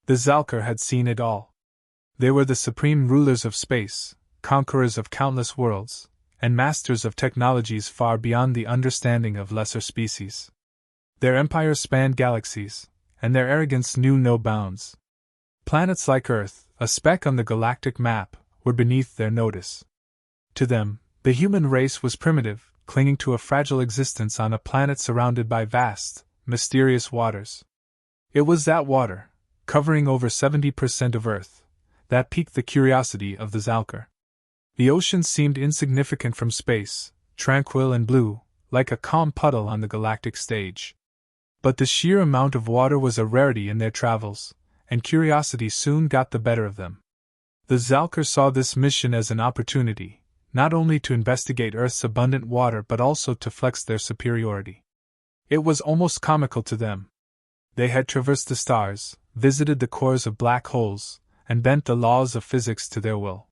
The Zalker had seen it all. They were the supreme rulers of space, conquerors of countless worlds, and masters of technologies far beyond the understanding of lesser species. Their empires spanned galaxies, and their arrogance knew no bounds. Planets like Earth, a speck on the galactic map, were beneath their notice. To them, the human race was primitive, clinging to a fragile existence on a planet surrounded by vast, mysterious waters. It was that water, covering over 70% of Earth, that piqued the curiosity of the Zalker. The ocean seemed insignificant from space, tranquil and blue, like a calm puddle on the galactic stage. But the sheer amount of water was a rarity in their travels, and curiosity soon got the better of them. The Zalker saw this mission as an opportunity, not only to investigate Earth's abundant water but also to flex their superiority. It was almost comical to them. They had traversed the stars, visited the cores of black holes, and bent the laws of physics to their will.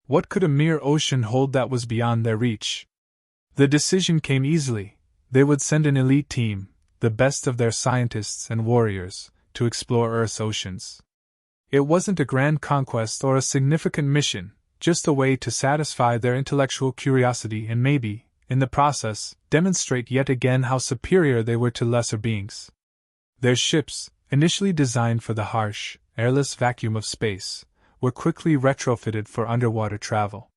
What could a mere ocean hold that was beyond their reach? The decision came easily. They would send an elite team, the best of their scientists and warriors, to explore Earth's oceans. It wasn't a grand conquest or a significant mission, just a way to satisfy their intellectual curiosity and maybe, in the process, demonstrate yet again how superior they were to lesser beings. Their ships, initially designed for the harsh, airless vacuum of space, were quickly retrofitted for underwater travel.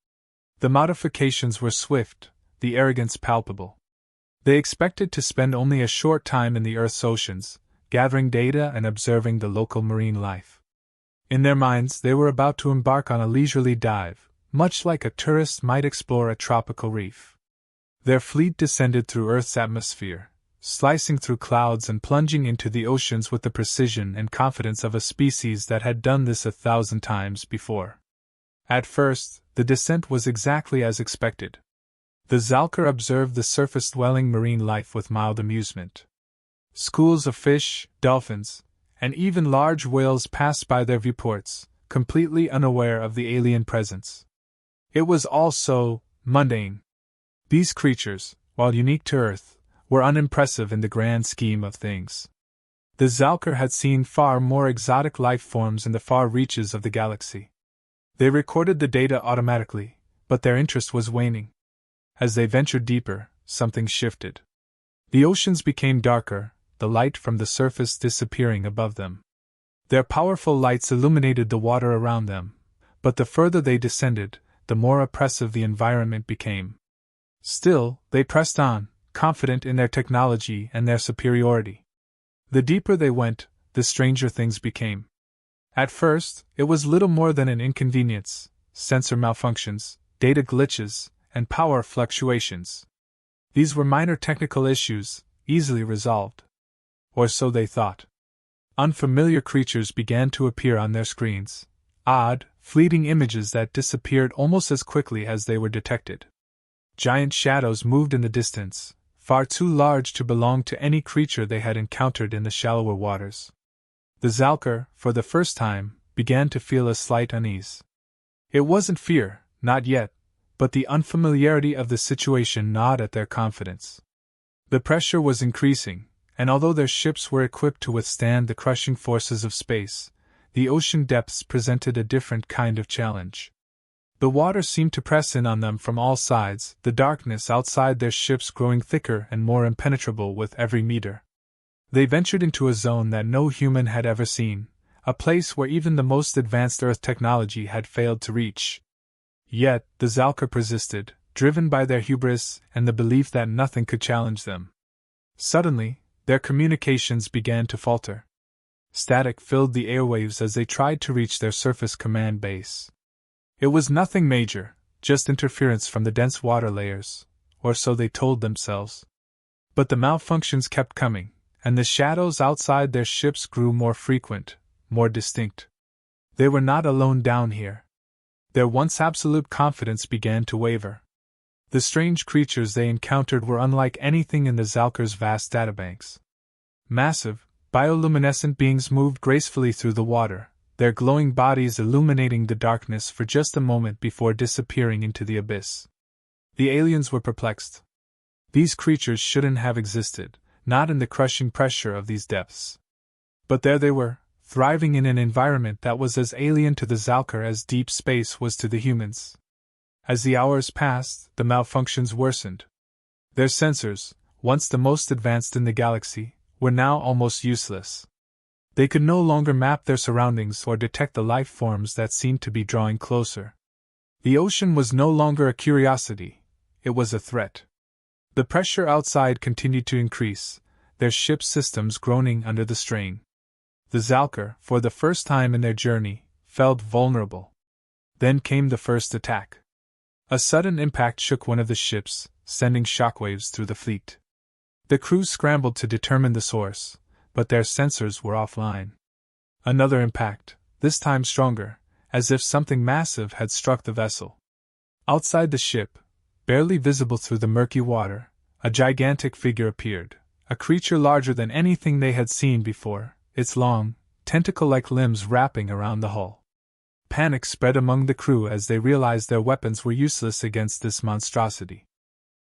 The modifications were swift, the arrogance palpable. They expected to spend only a short time in the Earth's oceans, gathering data and observing the local marine life. In their minds, they were about to embark on a leisurely dive, much like a tourist might explore a tropical reef. Their fleet descended through Earth's atmosphere, slicing through clouds and plunging into the oceans with the precision and confidence of a species that had done this 1,000 times before. At first, the descent was exactly as expected. The Zalker observed the surface-dwelling marine life with mild amusement. Schools of fish, dolphins, and even large whales passed by their viewports, completely unaware of the alien presence. It was all so mundane. These creatures, while unique to Earth, were unimpressive in the grand scheme of things. The Zalker had seen far more exotic life forms in the far reaches of the galaxy. They recorded the data automatically, but their interest was waning. As they ventured deeper, something shifted. The oceans became darker, the light from the surface disappearing above them. Their powerful lights illuminated the water around them, but the further they descended, the more oppressive the environment became. Still, they pressed on, confident in their technology and their superiority. The deeper they went, the stranger things became. At first, it was little more than an inconvenience: sensor malfunctions, data glitches, and power fluctuations. These were minor technical issues, easily resolved. Or so they thought. Unfamiliar creatures began to appear on their screens, odd, fleeting images that disappeared almost as quickly as they were detected. Giant shadows moved in the distance, far too large to belong to any creature they had encountered in the shallower waters. The Zalker, for the first time, began to feel a slight unease. It wasn't fear, not yet, but the unfamiliarity of the situation gnawed at their confidence. The pressure was increasing, and although their ships were equipped to withstand the crushing forces of space, the ocean depths presented a different kind of challenge. The water seemed to press in on them from all sides, the darkness outside their ships growing thicker and more impenetrable with every meter. They ventured into a zone that no human had ever seen, a place where even the most advanced Earth technology had failed to reach. Yet, the Zalker persisted, driven by their hubris and the belief that nothing could challenge them. Suddenly, their communications began to falter. Static filled the airwaves as they tried to reach their surface command base. It was nothing major, just interference from the dense water layers, or so they told themselves. But the malfunctions kept coming, and the shadows outside their ships grew more frequent, more distinct. They were not alone down here. Their once absolute confidence began to waver. The strange creatures they encountered were unlike anything in the Zalker's vast databanks. Massive, bioluminescent beings moved gracefully through the water, their glowing bodies illuminating the darkness for just a moment before disappearing into the abyss. The aliens were perplexed. These creatures shouldn't have existed, not in the crushing pressure of these depths. But there they were, thriving in an environment that was as alien to the Zalker as deep space was to the humans. As the hours passed, the malfunctions worsened. Their sensors, once the most advanced in the galaxy, were now almost useless. They could no longer map their surroundings or detect the life forms that seemed to be drawing closer. The ocean was no longer a curiosity, it was a threat. The pressure outside continued to increase, their ship's systems groaning under the strain. The Zalker, for the first time in their journey, felt vulnerable. Then came the first attack. A sudden impact shook one of the ships, sending shockwaves through the fleet. The crew scrambled to determine the source, but their sensors were offline. Another impact, this time stronger, as if something massive had struck the vessel. Outside the ship, barely visible through the murky water, a gigantic figure appeared, a creature larger than anything they had seen before, its long, tentacle-like limbs wrapping around the hull. Panic spread among the crew as they realized their weapons were useless against this monstrosity.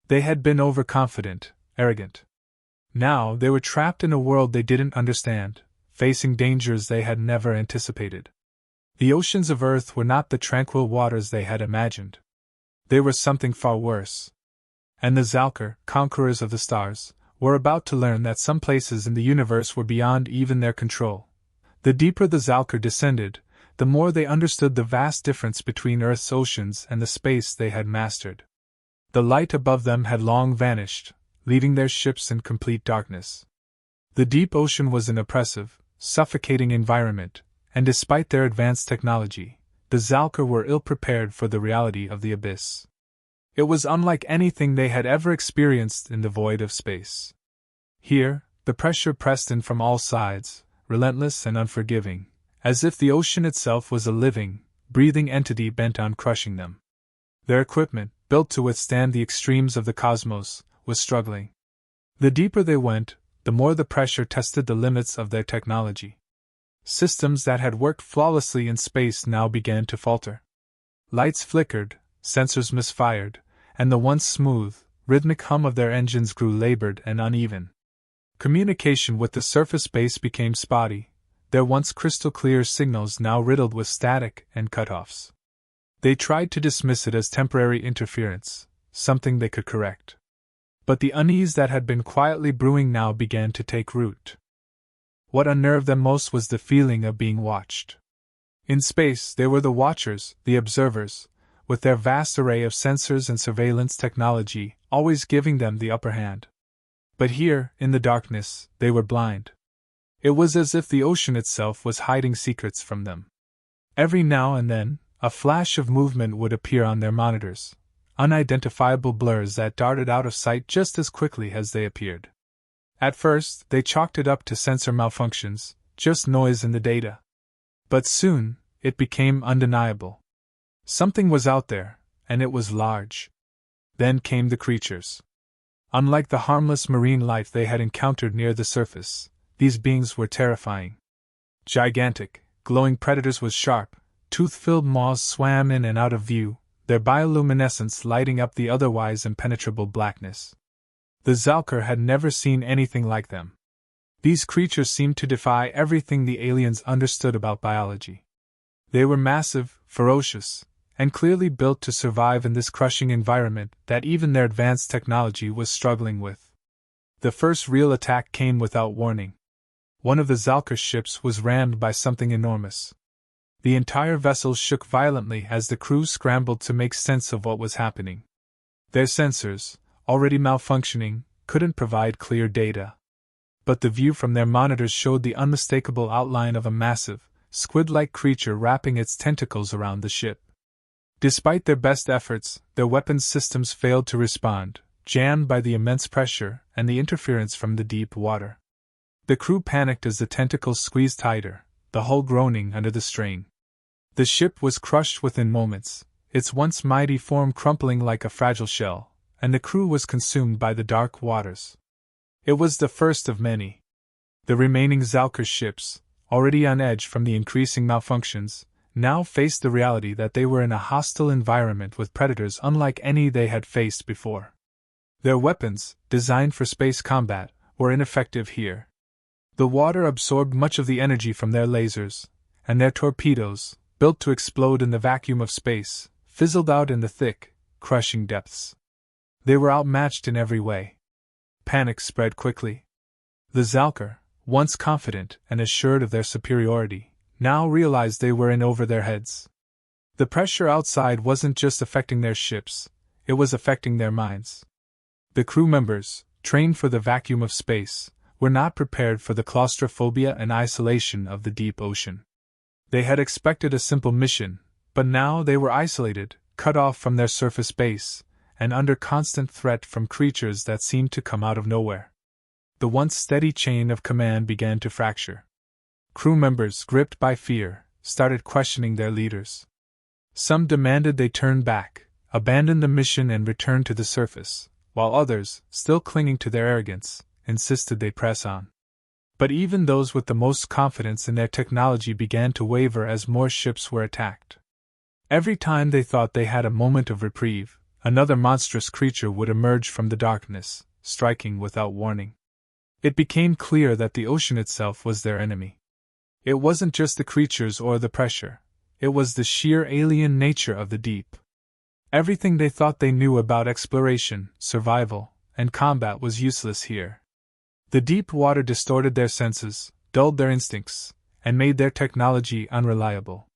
They had been overconfident, arrogant. Now they were trapped in a world they didn't understand, facing dangers they had never anticipated. The oceans of Earth were not the tranquil waters they had imagined. They were something far worse. And the Zalker, conquerors of the stars, were about to learn that some places in the universe were beyond even their control. The deeper the Zalker descended, the more they understood the vast difference between Earth's oceans and the space they had mastered. The light above them had long vanished, leaving their ships in complete darkness. The deep ocean was an oppressive, suffocating environment, and despite their advanced technology, the Zalker were ill-prepared for the reality of the abyss. It was unlike anything they had ever experienced in the void of space. Here, the pressure pressed in from all sides, relentless and unforgiving, as if the ocean itself was a living, breathing entity bent on crushing them. Their equipment, built to withstand the extremes of the cosmos, was struggling. The deeper they went, the more the pressure tested the limits of their technology. Systems that had worked flawlessly in space now began to falter. Lights flickered, sensors misfired, and the once smooth, rhythmic hum of their engines grew labored and uneven. Communication with the surface base became spotty, their once crystal-clear signals now riddled with static and cutoffs. They tried to dismiss it as temporary interference, something they could correct. But the unease that had been quietly brewing now began to take root. What unnerved them most was the feeling of being watched. In space, they were the watchers, the observers, with their vast array of sensors and surveillance technology, always giving them the upper hand. But here, in the darkness, they were blind. It was as if the ocean itself was hiding secrets from them. Every now and then, a flash of movement would appear on their monitors, unidentifiable blurs that darted out of sight just as quickly as they appeared. At first, they chalked it up to sensor malfunctions, just noise in the data. But soon, it became undeniable. Something was out there, and it was large. Then came the creatures. Unlike the harmless marine life they had encountered near the surface, these beings were terrifying. Gigantic, glowing predators with sharp, tooth-filled maws swam in and out of view, their bioluminescence lighting up the otherwise impenetrable blackness. The Zalker had never seen anything like them. These creatures seemed to defy everything the aliens understood about biology. They were massive, ferocious, and clearly built to survive in this crushing environment that even their advanced technology was struggling with. The first real attack came without warning. One of the Zalker ships was rammed by something enormous. The entire vessel shook violently as the crew scrambled to make sense of what was happening. Their sensors, already malfunctioning, couldn't provide clear data. But the view from their monitors showed the unmistakable outline of a massive, squid-like creature wrapping its tentacles around the ship. Despite their best efforts, their weapons systems failed to respond, jammed by the immense pressure and the interference from the deep water. The crew panicked as the tentacles squeezed tighter, the hull groaning under the strain. The ship was crushed within moments, its once mighty form crumpling like a fragile shell, and the crew was consumed by the dark waters. It was the first of many. The remaining Zalker ships, already on edge from the increasing malfunctions, now faced the reality that they were in a hostile environment with predators unlike any they had faced before. Their weapons, designed for space combat, were ineffective here. The water absorbed much of the energy from their lasers, and their torpedoes, built to explode in the vacuum of space, fizzled out in the thick, crushing depths. They were outmatched in every way. Panic spread quickly. The Zalker, once confident and assured of their superiority, now realized they were in over their heads. The pressure outside wasn't just affecting their ships, it was affecting their minds. The crew members, trained for the vacuum of space, were not prepared for the claustrophobia and isolation of the deep ocean. They had expected a simple mission, but now they were isolated, cut off from their surface base, and under constant threat from creatures that seemed to come out of nowhere. The once steady chain of command began to fracture. Crew members, gripped by fear, started questioning their leaders. Some demanded they turn back, abandon the mission and return to the surface, while others, still clinging to their arrogance, insisted they press on. But even those with the most confidence in their technology began to waver as more ships were attacked. Every time they thought they had a moment of reprieve, another monstrous creature would emerge from the darkness, striking without warning. It became clear that the ocean itself was their enemy. It wasn't just the creatures or the pressure, it was the sheer alien nature of the deep. Everything they thought they knew about exploration, survival, and combat was useless here. The deep water distorted their senses, dulled their instincts, and made their technology unreliable.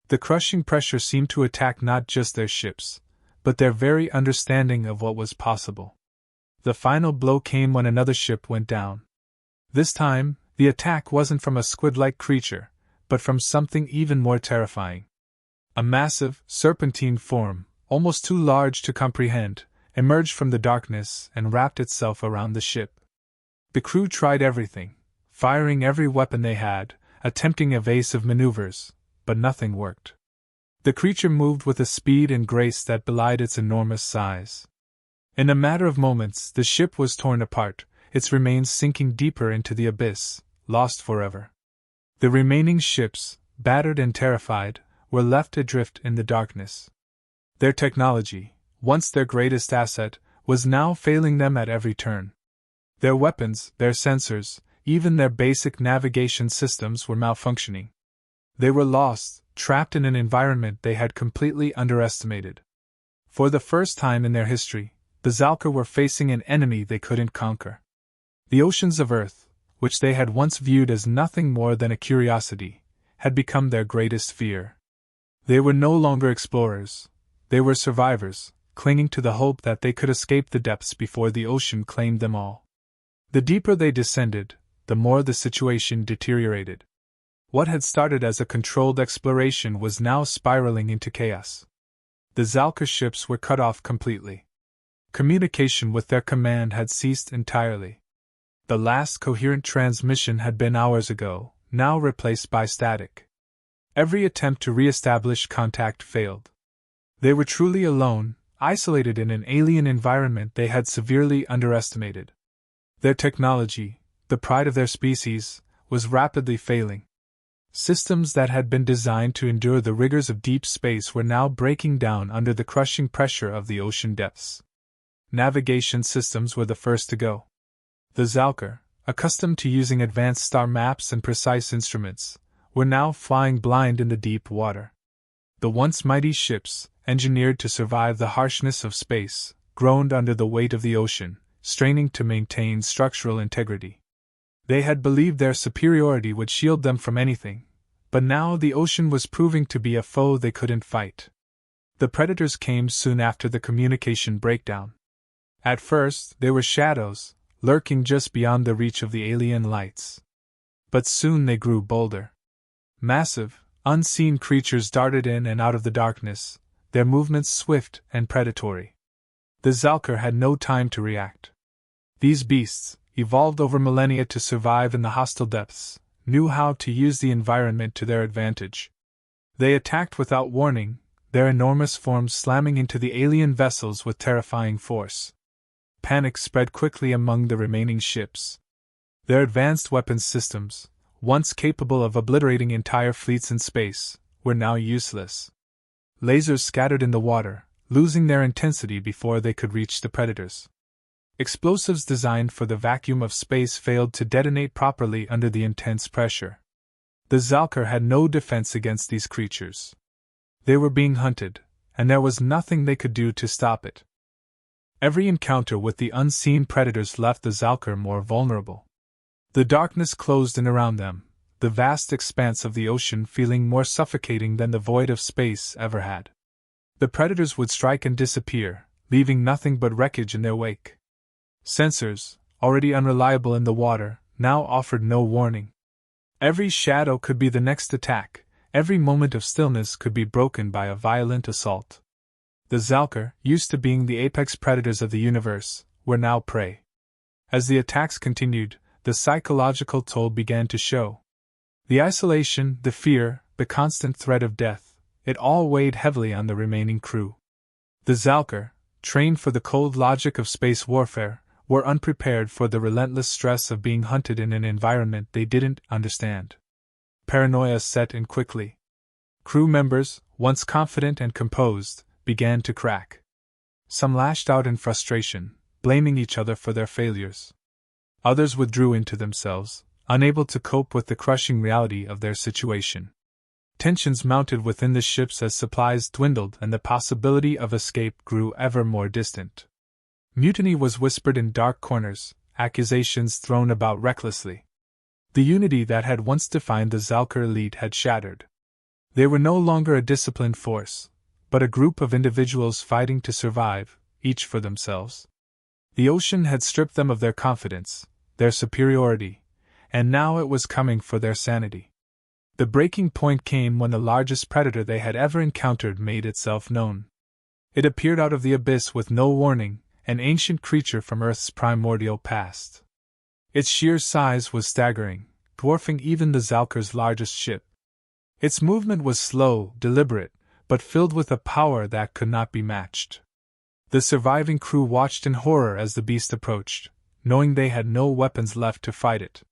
The crushing pressure seemed to attack not just their ships, but their very understanding of what was possible. The final blow came when another ship went down. This time, the attack wasn't from a squid-like creature, but from something even more terrifying. A massive, serpentine form, almost too large to comprehend, emerged from the darkness and wrapped itself around the ship. The crew tried everything, firing every weapon they had, attempting evasive maneuvers, but nothing worked. The creature moved with a speed and grace that belied its enormous size. In a matter of moments, the ship was torn apart, its remains sinking deeper into the abyss, lost forever. The remaining ships, battered and terrified, were left adrift in the darkness. Their technology, once their greatest asset, was now failing them at every turn. Their weapons, their sensors, even their basic navigation systems were malfunctioning. They were lost, trapped in an environment they had completely underestimated. For the first time in their history, the Zalker were facing an enemy they couldn't conquer. The oceans of Earth, which they had once viewed as nothing more than a curiosity, had become their greatest fear. They were no longer explorers, they were survivors, clinging to the hope that they could escape the depths before the ocean claimed them all. The deeper they descended, the more the situation deteriorated. What had started as a controlled exploration was now spiraling into chaos. The Zalker ships were cut off completely. Communication with their command had ceased entirely. The last coherent transmission had been hours ago, now replaced by static. Every attempt to re-establish contact failed. They were truly alone, isolated in an alien environment they had severely underestimated. Their technology, the pride of their species, was rapidly failing. Systems that had been designed to endure the rigors of deep space were now breaking down under the crushing pressure of the ocean depths. Navigation systems were the first to go. The Zalker, accustomed to using advanced star maps and precise instruments, were now flying blind in the deep water. The once mighty ships, engineered to survive the harshness of space, groaned under the weight of the ocean, straining to maintain structural integrity. They had believed their superiority would shield them from anything, but now the ocean was proving to be a foe they couldn't fight. The predators came soon after the communication breakdown. At first, they were shadows, lurking just beyond the reach of the alien lights. But soon they grew bolder. Massive, unseen creatures darted in and out of the darkness, their movements swift and predatory. The Zalker had no time to react. These beasts, evolved over millennia to survive in the hostile depths, knew how to use the environment to their advantage. They attacked without warning, their enormous forms slamming into the alien vessels with terrifying force. Panic spread quickly among the remaining ships. Their advanced weapons systems, once capable of obliterating entire fleets in space, were now useless. Lasers scattered in the water, losing their intensity before they could reach the predators. Explosives designed for the vacuum of space failed to detonate properly under the intense pressure. The Zalker had no defense against these creatures. They were being hunted, and there was nothing they could do to stop it. Every encounter with the unseen predators left the Zalker more vulnerable. The darkness closed in around them, the vast expanse of the ocean feeling more suffocating than the void of space ever had. The predators would strike and disappear, leaving nothing but wreckage in their wake. Sensors, already unreliable in the water, now offered no warning. Every shadow could be the next attack, every moment of stillness could be broken by a violent assault. The Zalker, used to being the apex predators of the universe, were now prey. As the attacks continued, the psychological toll began to show. The isolation, the fear, the constant threat of death, it all weighed heavily on the remaining crew. The Zalker, trained for the cold logic of space warfare, were unprepared for the relentless stress of being hunted in an environment they didn't understand. Paranoia set in quickly. Crew members, once confident and composed, began to crack. Some lashed out in frustration, blaming each other for their failures. Others withdrew into themselves, unable to cope with the crushing reality of their situation. Tensions mounted within the ships as supplies dwindled and the possibility of escape grew ever more distant. Mutiny was whispered in dark corners, accusations thrown about recklessly. The unity that had once defined the Zalker elite had shattered. They were no longer a disciplined force, but a group of individuals fighting to survive, each for themselves. The ocean had stripped them of their confidence, their superiority, and now it was coming for their sanity. The breaking point came when the largest predator they had ever encountered made itself known. It appeared out of the abyss with no warning, an ancient creature from Earth's primordial past. Its sheer size was staggering, dwarfing even the Zalker's largest ship. Its movement was slow, deliberate, but filled with a power that could not be matched. The surviving crew watched in horror as the beast approached, knowing they had no weapons left to fight it.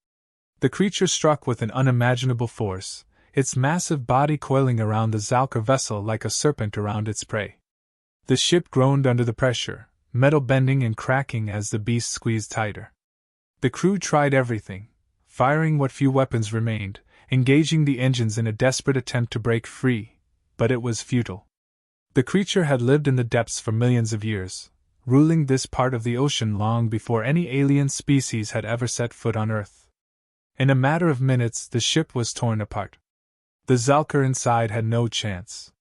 The creature struck with an unimaginable force, its massive body coiling around the Zalker vessel like a serpent around its prey. The ship groaned under the pressure, metal bending and cracking as the beast squeezed tighter. The crew tried everything, firing what few weapons remained, engaging the engines in a desperate attempt to break free, but it was futile. The creature had lived in the depths for millions of years, ruling this part of the ocean long before any alien species had ever set foot on Earth. In a matter of minutes, the ship was torn apart. The Zalker inside had no chance.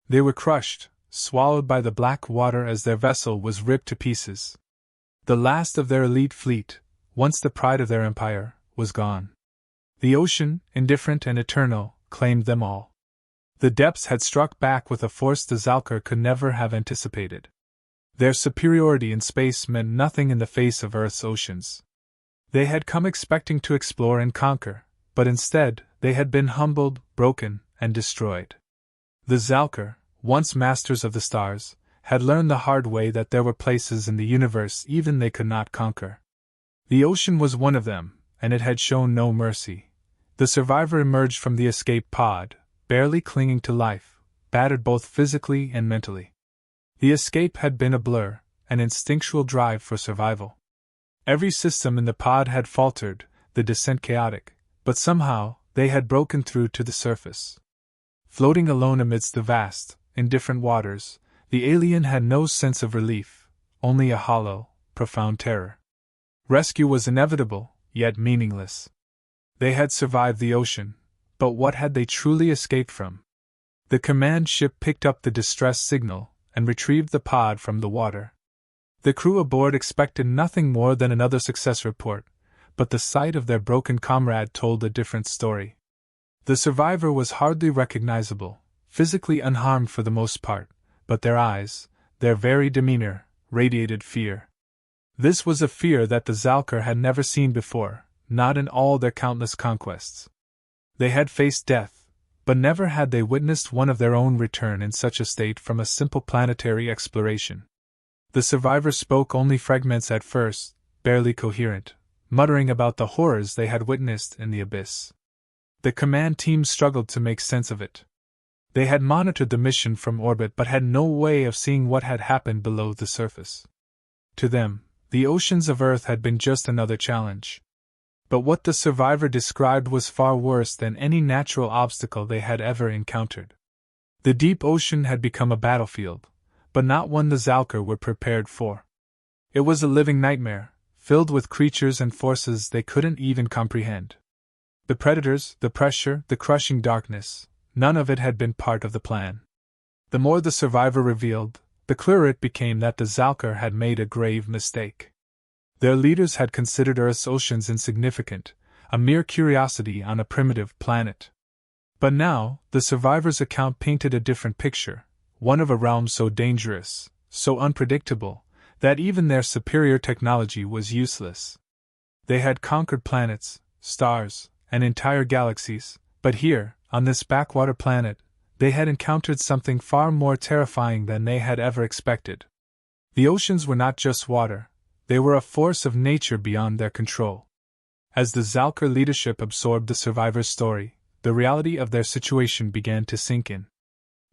They were crushed, swallowed by the black water as their vessel was ripped to pieces. The last of their elite fleet, once the pride of their empire, was gone. The ocean, indifferent and eternal, claimed them all. The depths had struck back with a force the Zalker could never have anticipated. Their superiority in space meant nothing in the face of Earth's oceans. They had come expecting to explore and conquer, but instead, they had been humbled, broken, and destroyed. The Zalker, once masters of the stars, had learned the hard way that there were places in the universe even they could not conquer. The ocean was one of them, and it had shown no mercy. The survivor emerged from the escape pod, barely clinging to life, battered both physically and mentally. The escape had been a blur, an instinctual drive for survival. Every system in the pod had faltered, the descent chaotic, but somehow they had broken through to the surface. Floating alone amidst the vast, indifferent waters, the alien had no sense of relief, only a hollow, profound terror. Rescue was inevitable, yet meaningless. They had survived the ocean, but what had they truly escaped from? The command ship picked up the distress signal and retrieved the pod from the water. The crew aboard expected nothing more than another success report, but the sight of their broken comrade told a different story. The survivor was hardly recognizable, physically unharmed for the most part, but their eyes, their very demeanor, radiated fear. This was a fear that the Zalker had never seen before, not in all their countless conquests. They had faced death, but never had they witnessed one of their own return in such a state from a simple planetary exploration. The survivor spoke only fragments at first, barely coherent, muttering about the horrors they had witnessed in the abyss. The command team struggled to make sense of it. They had monitored the mission from orbit but had no way of seeing what had happened below the surface. To them, the oceans of Earth had been just another challenge. But what the survivor described was far worse than any natural obstacle they had ever encountered. The deep ocean had become a battlefield, but not one the Zalker were prepared for. It was a living nightmare, filled with creatures and forces they couldn't even comprehend. The predators, the pressure, the crushing darkness, none of it had been part of the plan. The more the survivor revealed, the clearer it became that the Zalker had made a grave mistake. Their leaders had considered Earth's oceans insignificant, a mere curiosity on a primitive planet. But now, the survivor's account painted a different picture, one of a realm so dangerous, so unpredictable, that even their superior technology was useless. They had conquered planets, stars, and entire galaxies, but here, on this backwater planet, they had encountered something far more terrifying than they had ever expected. The oceans were not just water, they were a force of nature beyond their control. As the Zalker leadership absorbed the survivor's story, the reality of their situation began to sink in.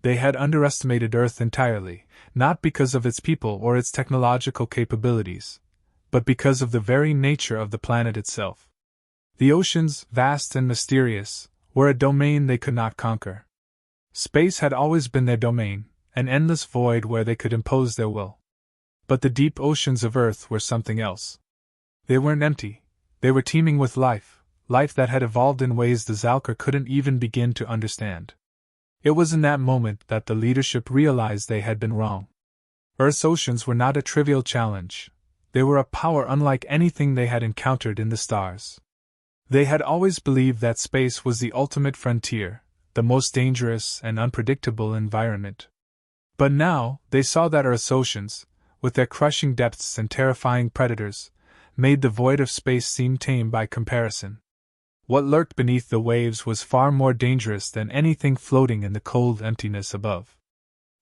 They had underestimated Earth entirely, not because of its people or its technological capabilities, but because of the very nature of the planet itself. The oceans, vast and mysterious, were a domain they could not conquer. Space had always been their domain, an endless void where they could impose their will. But the deep oceans of Earth were something else. They weren't empty, they were teeming with life that had evolved in ways the Zalker couldn't even begin to understand. It was in that moment that the leadership realized they had been wrong. Earth's oceans were not a trivial challenge, they were a power unlike anything they had encountered in the stars. They had always believed that space was the ultimate frontier, the most dangerous and unpredictable environment. But now, they saw that Earth's oceans, with their crushing depths and terrifying predators, made the void of space seem tame by comparison. What lurked beneath the waves was far more dangerous than anything floating in the cold emptiness above.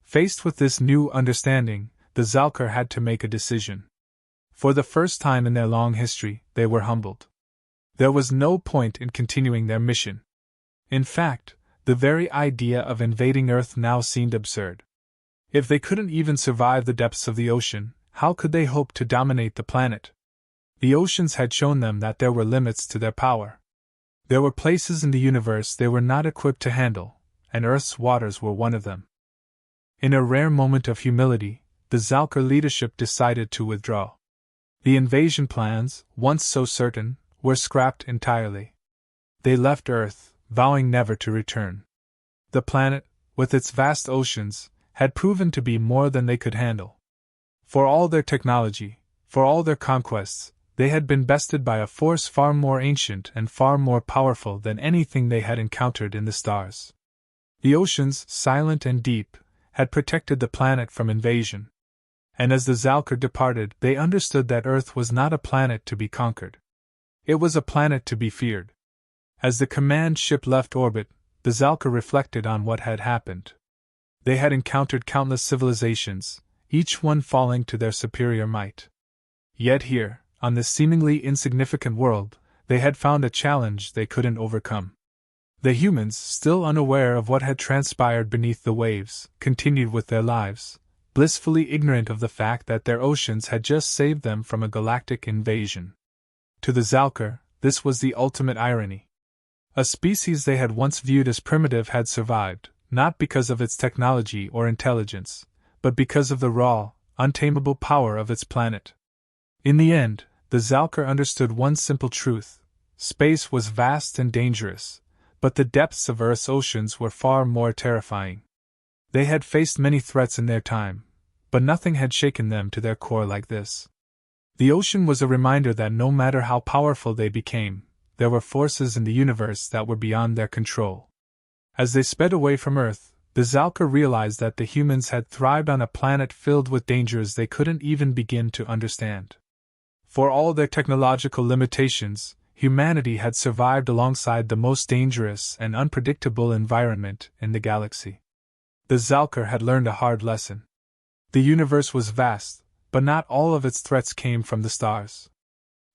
Faced with this new understanding, the Zalker had to make a decision. For the first time in their long history, they were humbled. There was no point in continuing their mission. In fact, the very idea of invading Earth now seemed absurd. If they couldn't even survive the depths of the ocean, how could they hope to dominate the planet? The oceans had shown them that there were limits to their power. There were places in the universe they were not equipped to handle, and Earth's waters were one of them. In a rare moment of humility, the Zalker leadership decided to withdraw. The invasion plans, once so certain, were scrapped entirely. They left Earth, vowing never to return. The planet, with its vast oceans, had proven to be more than they could handle. For all their technology, for all their conquests, they had been bested by a force far more ancient and far more powerful than anything they had encountered in the stars. The oceans, silent and deep, had protected the planet from invasion. And as the Zalker departed, they understood that Earth was not a planet to be conquered. It was a planet to be feared. As the command ship left orbit, the Zalker reflected on what had happened. They had encountered countless civilizations, each one falling to their superior might. Yet here, on this seemingly insignificant world, they had found a challenge they couldn't overcome. The humans, still unaware of what had transpired beneath the waves, continued with their lives, blissfully ignorant of the fact that their oceans had just saved them from a galactic invasion. To the Zalker, this was the ultimate irony. A species they had once viewed as primitive had survived, not because of its technology or intelligence, but because of the raw, untamable power of its planet. In the end, the Zalker understood one simple truth: space was vast and dangerous, but the depths of Earth's oceans were far more terrifying. They had faced many threats in their time, but nothing had shaken them to their core like this. The ocean was a reminder that no matter how powerful they became, there were forces in the universe that were beyond their control. As they sped away from Earth, the Zalker realized that the humans had thrived on a planet filled with dangers they couldn't even begin to understand. For all their technological limitations, humanity had survived alongside the most dangerous and unpredictable environment in the galaxy. The Zalker had learned a hard lesson. The universe was vast, but not all of its threats came from the stars.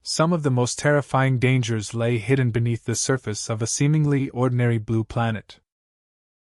Some of the most terrifying dangers lay hidden beneath the surface of a seemingly ordinary blue planet.